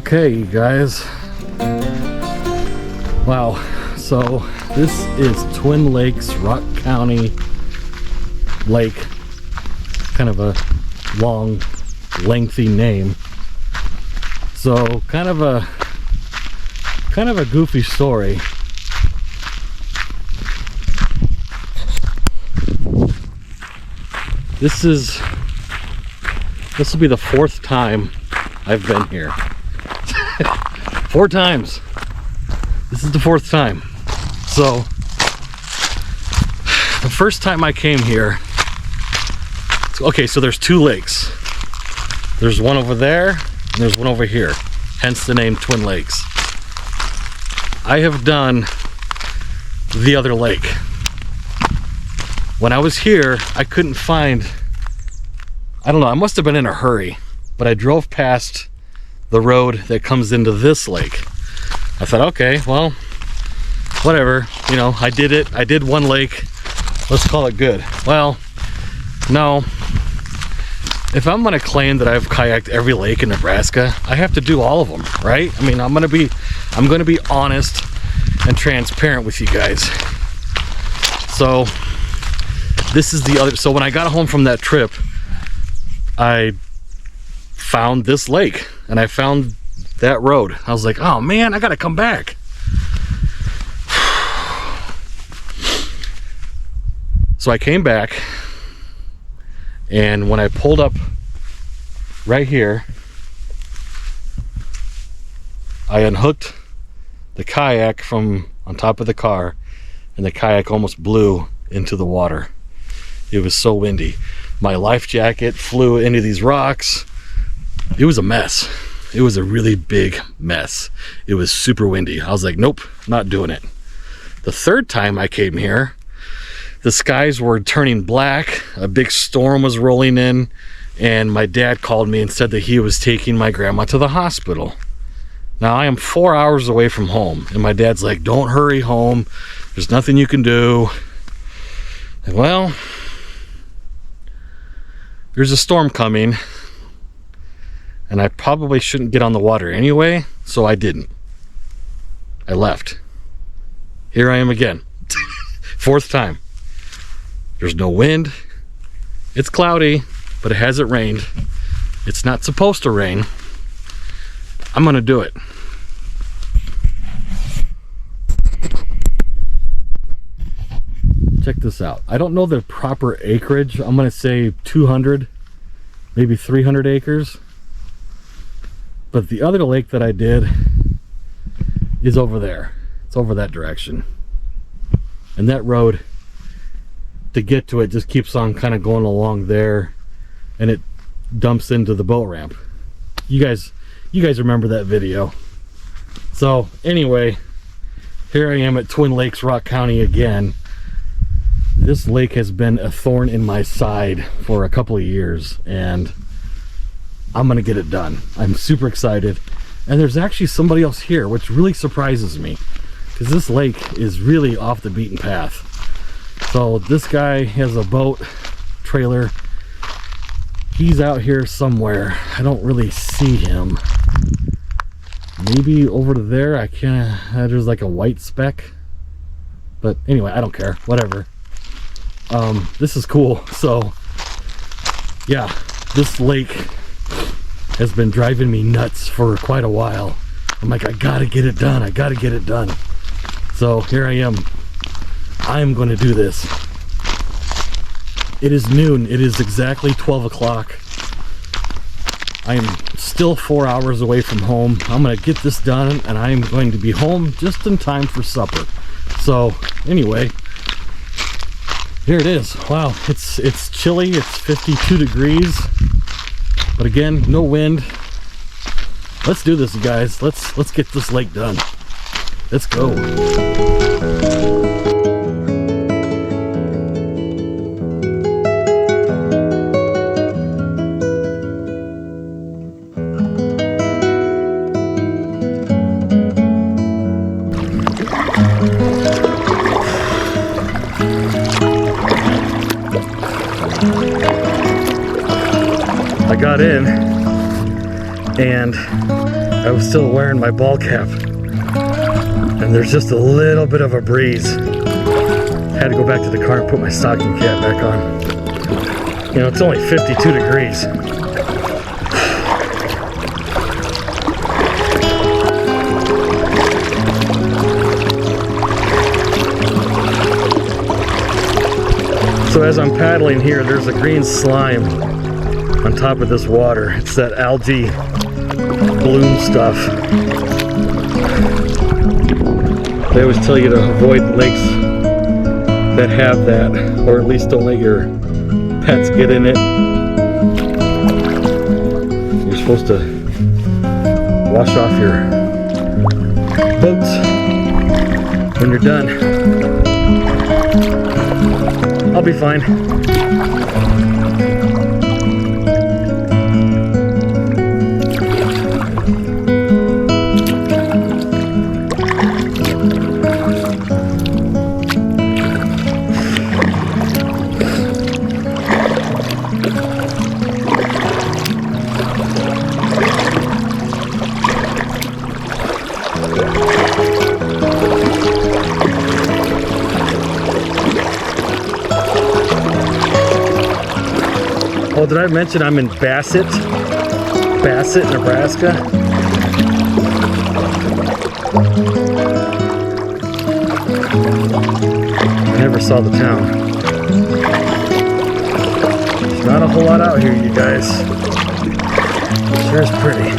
Okay, you guys. Wow. So this is Twin Lakes, Rock County Lake. Kind of a long, lengthy name. So kind of a goofy story. This will be the fourth time I've been here. 4 times. This is the 4th time. So the first time I came here, okay, so there's 2 lakes. There's one over there and there's one over here, hence the name Twin Lakes. I have done the other lake. When I was here, I couldn't find, I don't know, I must have been in a hurry, but I drove past the road that comes into this lake. I thought, okay, well, whatever, you know, I did it. I did one lake. Let's call it good. Well, no. If I'm gonna claim that I've kayaked every lake in Nebraska, I have to do all of them, right? I mean, I'm gonna be honest and transparent with you guys. So this is the other. So when I got home from that trip, I found this lake and I found that road. I was like, oh man, I gotta come back. So I came back, and when I pulled up right here, I unhooked the kayak from on top of the car, and the kayak almost blew into the water. It was so windy. My life jacket flew into these rocks. It was a mess. It was a really big mess. It was super windy. I was like, nope, not doing it. The 3rd time I came here, the skies were turning black. A big storm was rolling in, and my dad called me and said that he was taking my grandma to the hospital. Now I am 4 hours away from home, and my dad's like, don't hurry home. There's nothing you can do. And well, there's a storm coming, and I probably shouldn't get on the water anyway, so I didn't. I left. Here I am again. 4th time. There's no wind. It's cloudy, but it hasn't rained. It's not supposed to rain. I'm gonna do it. Check this out. I don't know the proper acreage. I'm gonna say 200, maybe 300 acres. But the other lake that I did is over there. It's over that direction. And that road to get to it just keeps on kind of going along there, and it dumps into the boat ramp. You guys remember that video. So anyway, here I am at Twin Lakes, Rock County again. This lake has been a thorn in my side for a couple of years, and I'm gonna get it done. I'm super excited. And there's actually somebody else here, which really surprises me, because this lake is really off the beaten path. So this guy has a boat trailer. He's out here somewhere. I don't really see him. Maybe over there. I can't. There's like a white speck. But anyway, I don't care. Whatever. This is cool. So yeah, this lake has been driving me nuts for quite a while. I'm like, I gotta get it done. I gotta get it done. So here I am. I'm going to do this. It is noon. It is exactly 12 o'clock. I am still 4 hours away from home. I'm going to get this done, and I am going to be home just in time for supper. So anyway, here it is. Wow, it's chilly. It's 52 degrees. But again, no wind. Let's do this, guys. Let's get this lake done. Let's go. I got in and I was still wearing my ball cap, and there's just a little bit of a breeze. Had to go back to the car and put my stocking cap back on. You know, it's only 52 degrees. So as I'm paddling here, there's a green slime on top of this water. It's that algae bloom stuff. They always tell you to avoid lakes that have that, or at least don't let your pets get in it. You're supposed to wash off your boats when you're done. I'll be fine. Oh, did I mention I'm in Bassett, Nebraska? I never saw the town. There's not a whole lot out here, you guys. It sure is pretty.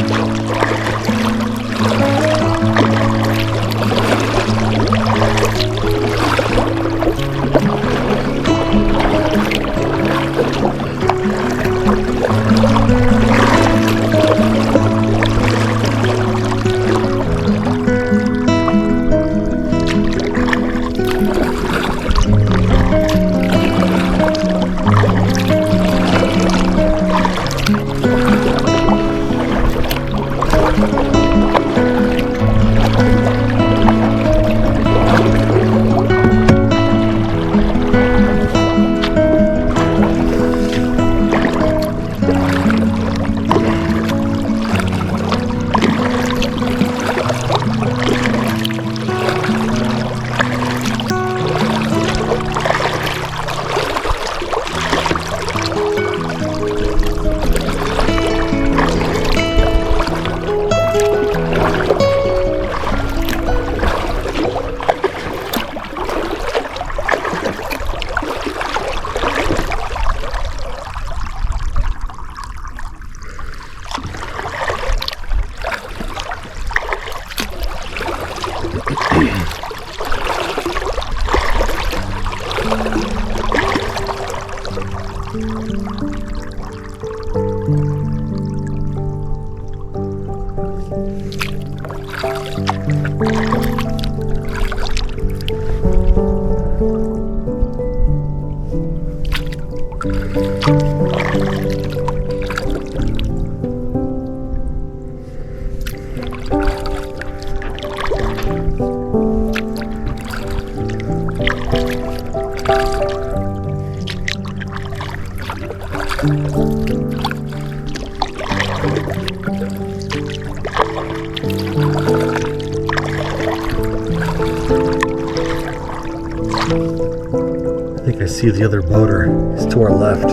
I think I see the other boater. He's to our left,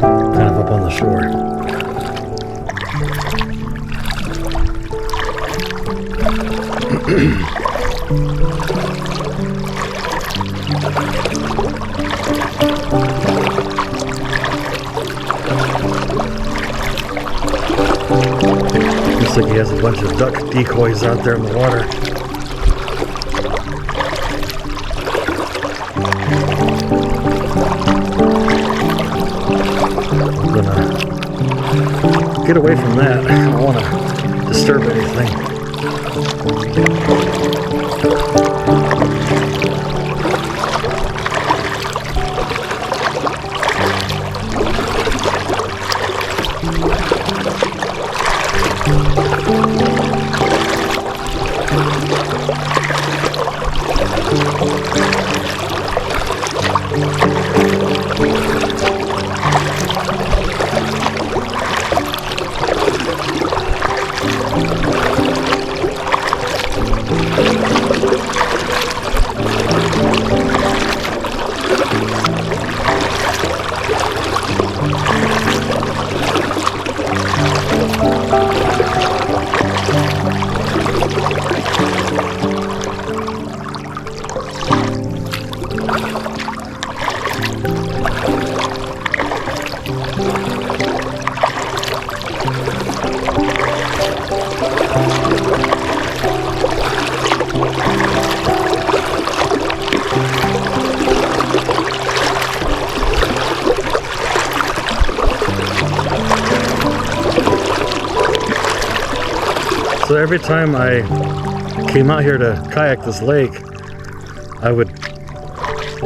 kind of up on the shore. Looks like he has a bunch of duck decoys out there in the water. Get away from that. I don't want to disturb anything. So every time I came out here to kayak this lake, I would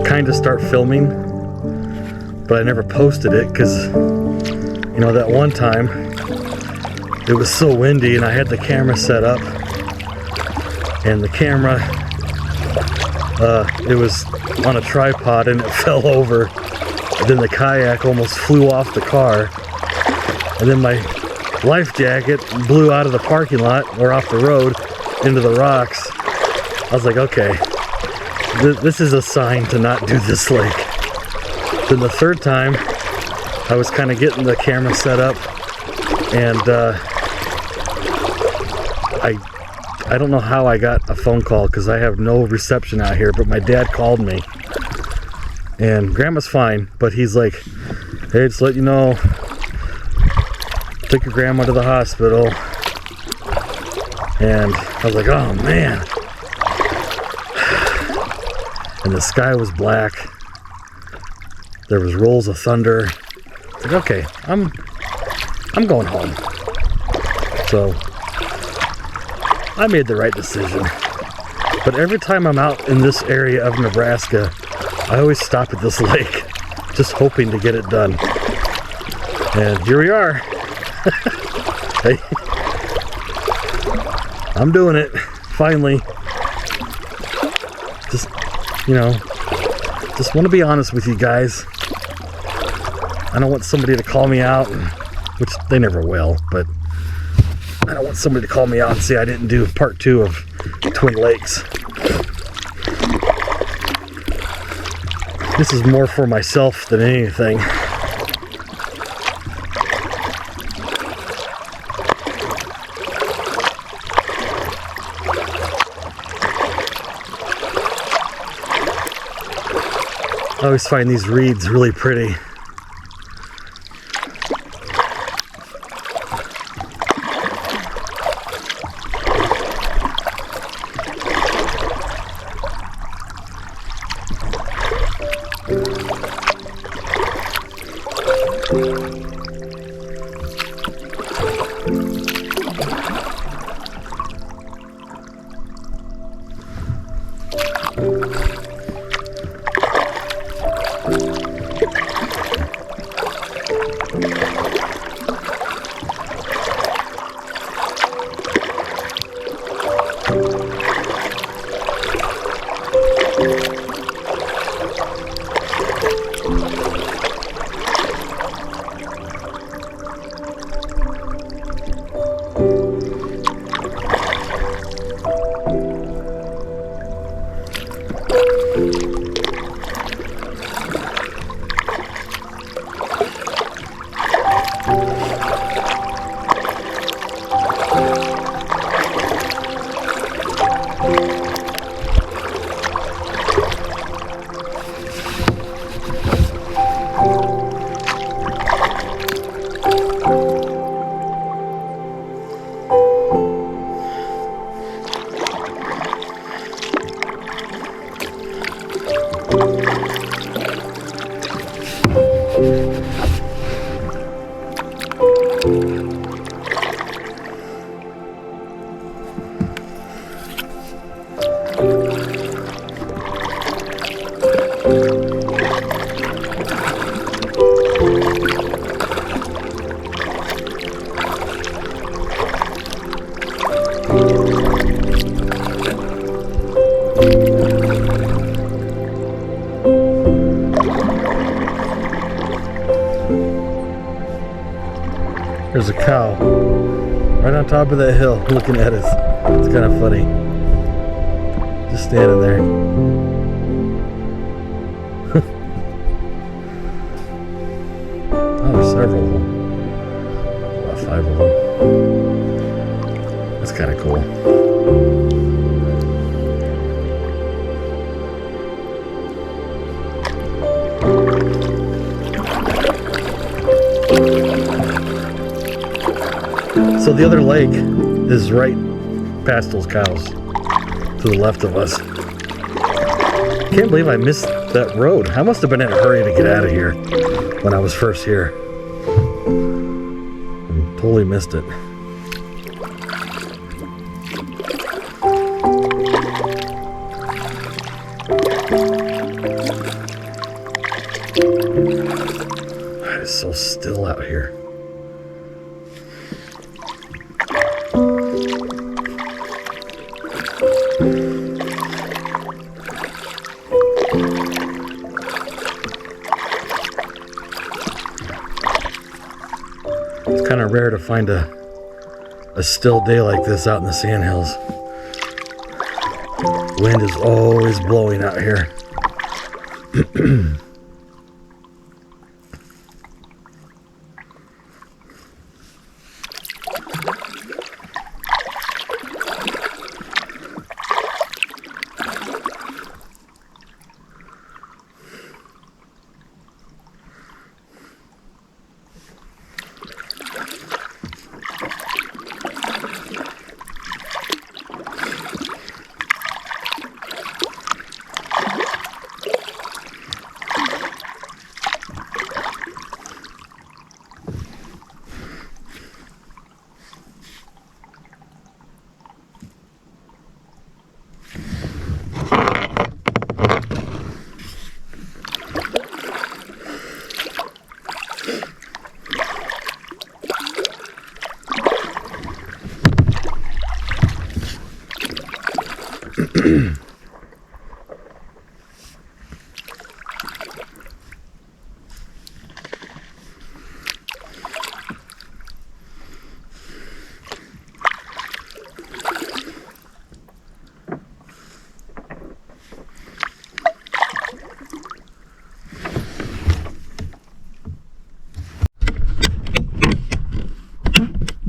kind of start filming, but I never posted it because, you know, that one time it was so windy and I had the camera set up, and the camera, it was on a tripod and it fell over. And then the kayak almost flew off the car, and then my life jacket blew out of the parking lot or off the road into the rocks. I was like, okay, this is a sign to not do this lake. Then the third time, I was kind of getting the camera set up, and I don't know how I got a phone call because I have no reception out here, but my dad called me, and Grandma's fine, but he's like, hey, just let you know, took your grandma to the hospital. And I was like, oh man. And the sky was black. There was rolls of thunder. It's like, okay, I'm going home. So I made the right decision. But every time I'm out in this area of Nebraska, I always stop at this lake, just hoping to get it done. And here we are. Hey, I'm doing it, finally. Just, you know, just want to be honest with you guys. I don't want somebody to call me out, which they never will, but I don't want somebody to call me out and say I didn't do part 2 of Twin Lakes. This is more for myself than anything. I always find these reeds really pretty. There's a cow right on top of that hill looking at us. It's kind of funny. Just standing there. Oh, there's several of them. About 5 of them. That's kind of cool. So the other lake is right past those cows to the left of us. Can't believe I missed that road. I must have been in a hurry to get out of here when I was first here. Totally missed it. still out here. It's kind of rare to find a still day like this out in the sandhills. Wind is always blowing out here.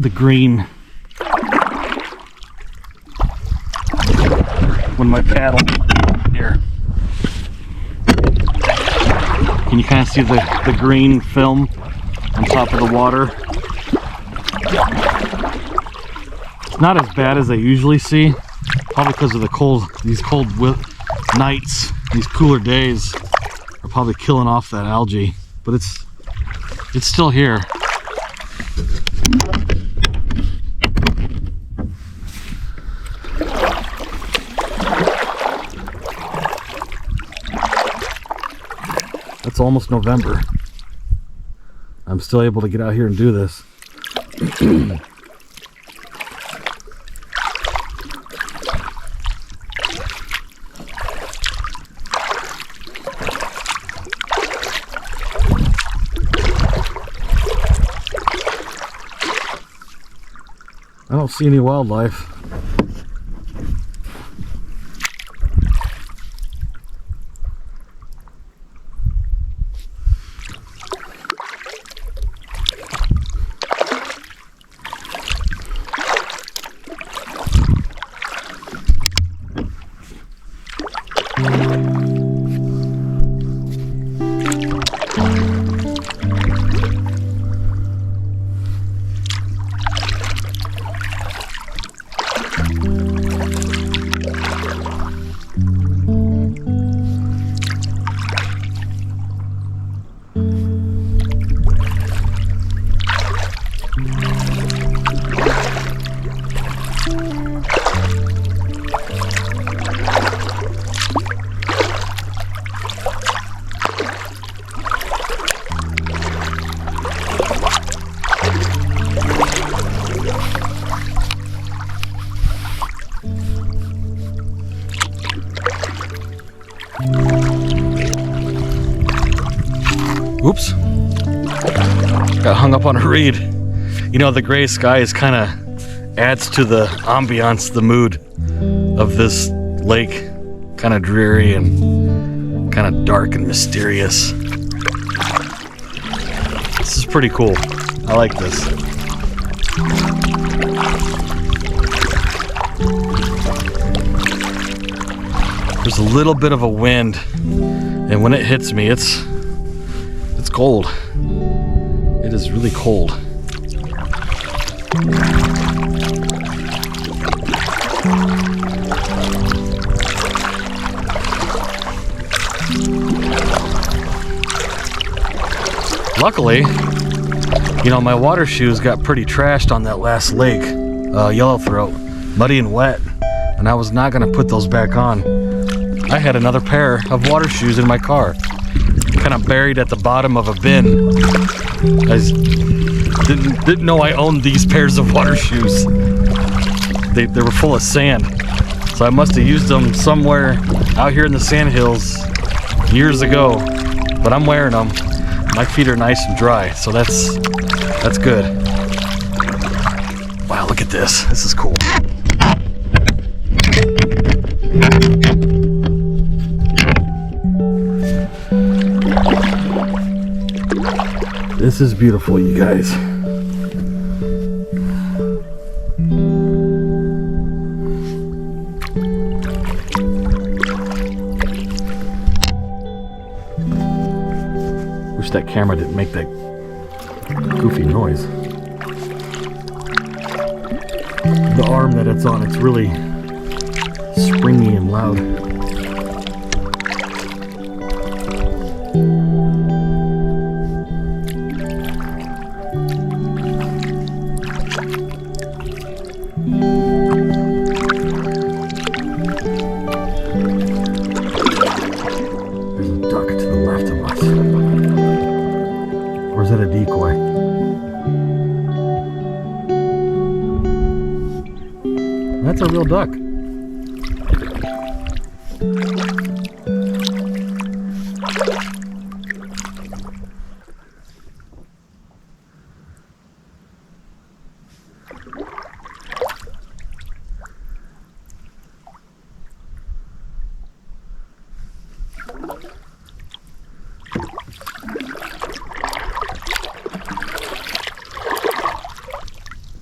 The green when my paddle here. Can you kind of see the green film on top of the water? It's not as bad as I usually see, probably because of these cold nights, these cooler days are probably killing off that algae, but it's still here. It's almost November. I'm still able to get out here and do this. I don't see any wildlife. Oops. Got hung up on a reed. You know, the gray skies kind of adds to the ambiance, the mood of this lake. Kind of dreary and kind of dark and mysterious. This is pretty cool. I like this. There's a little bit of a wind, and when it hits me, it's cold. It is really cold. Luckily, you know, my water shoes got pretty trashed on that last lake, Yellowthroat, muddy and wet, and I was not going to put those back on. I had another pair of water shoes in my car. kind of buried at the bottom of a bin. I didn't know I owned these pairs of water shoes. They were full of sand, so I must have used them somewhere out here in the sand hills years ago. But I'm wearing them. My feet are nice and dry, so that's good. Wow, look at this. This is cool. This is beautiful, you guys. Wish that camera didn't make that goofy noise. The arm that it's on, it's really springy and loud. There's a duck to the left of us. Or is that a decoy? That's a real duck.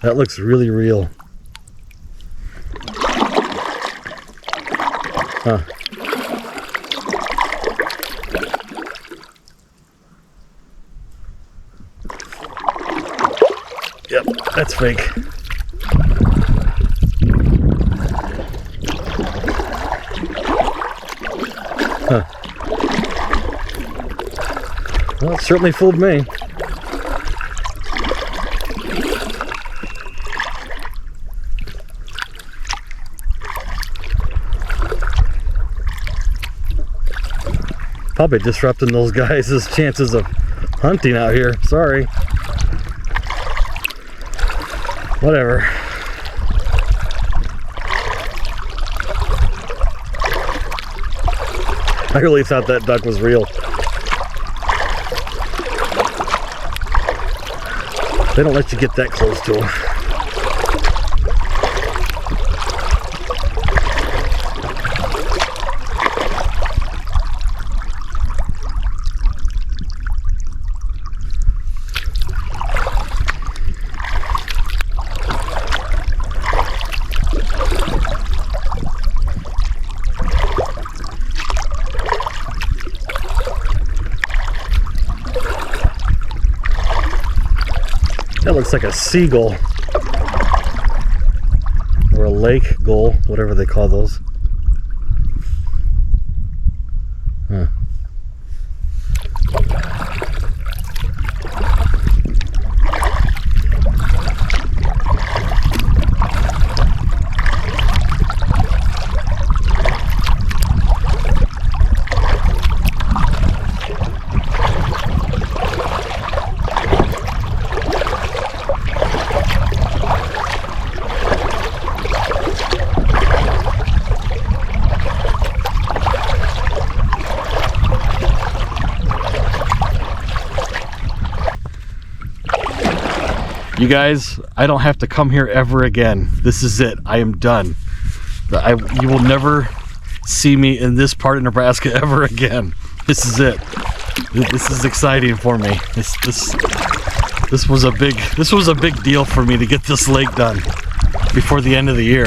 That looks really real. Huh. Yep, that's fake. Huh. Well, it certainly fooled me. Probably disrupting those guys' chances of hunting out here. Sorry. Whatever. I really thought that duck was real. They don't let you get that close to them. That looks like a seagull or a lake gull, whatever they call those. Huh. You guys, I don't have to come here ever again. This is it. I am done. You will never see me in this part of Nebraska ever again. This is it. This is exciting for me. This was a big deal for me to get this lake done before the end of the year.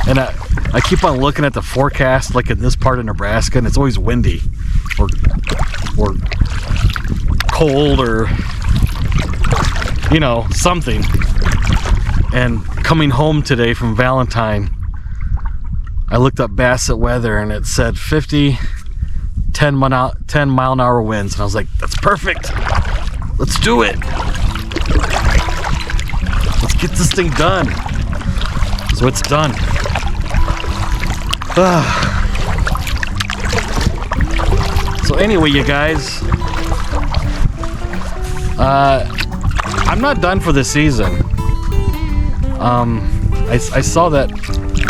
And I keep on looking at the forecast, like in this part of Nebraska, and it's always windy or cold or, you know, something. And coming home today from Valentine, I looked up Bassett weather and it said 10 mile an hour winds, and I was like, that's perfect. Let's do it. Let's get this thing done. So it's done. So So anyway, you guys, I'm not done for this season. I saw that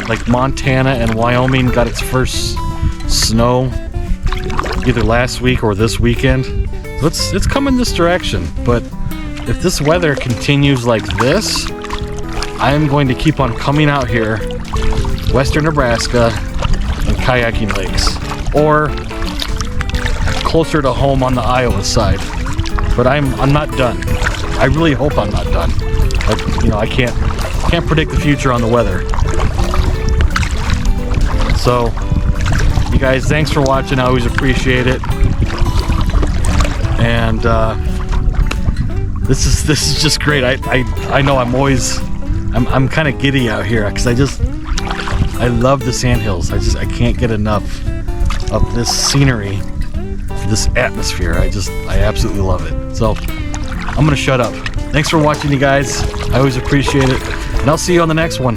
like Montana and Wyoming got its first snow either last week or this weekend. So it's coming this direction, but if this weather continues like this, I am going to keep on coming out here, western Nebraska, and kayaking lakes, or closer to home on the Iowa side. But I'm not done. I really hope I'm not done. But, you know, I can't predict the future on the weather. So, you guys, thanks for watching. I always appreciate it. And this is just great. I know I'm kind of giddy out here because I love the sandhills. I can't get enough of this scenery, this atmosphere. I absolutely love it. So I'm gonna shut up. Thanks for watching, you guys. I always appreciate it, and I'll see you on the next one.